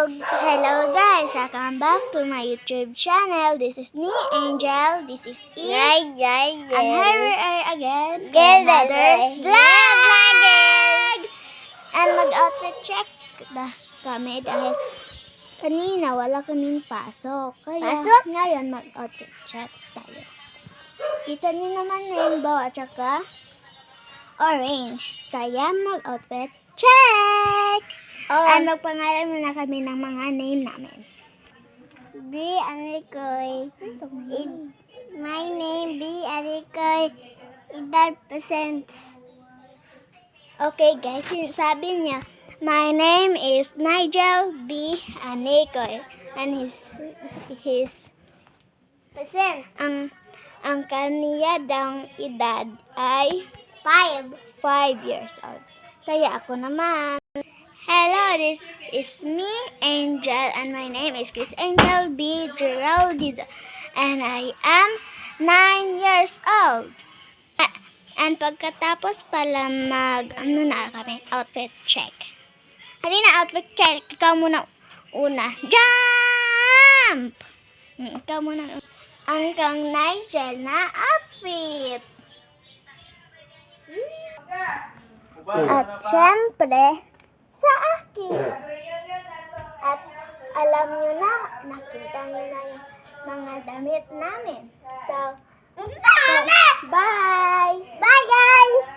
Hello guys, welcome back to my YouTube channel. This is me, Angel. This is Eve. And here we are again for another vlog. And mag-outfit check kami dahil kanina wala kaming pasok. Kaya ngayon mag-outfit check tayo. Kita niyo naman rainbow at saka orange. Kaya mag-outfit check! And magpangalan muna kami ng mga name namin. Alikoy. My name Alikoy. Edad Presents. Okay guys, sabi niya, my name is Nigel B. Alikoy. And his present. Ang kaniya dang edad ay 5 years old. Kaya ako naman. Hello, this is me, Angel, and my name is Chris Angel B. Geraldiza, and I am 9 years old. And pagkatapos pala kami, outfit check. Halina, outfit check. Ikaw muna una. Jump! Ikaw muna. Ang kang Nigel na outfit. At syempre, sa akin. At alam nyo na, nakita nyo na yung mga damit namin. So, bye! Bye guys!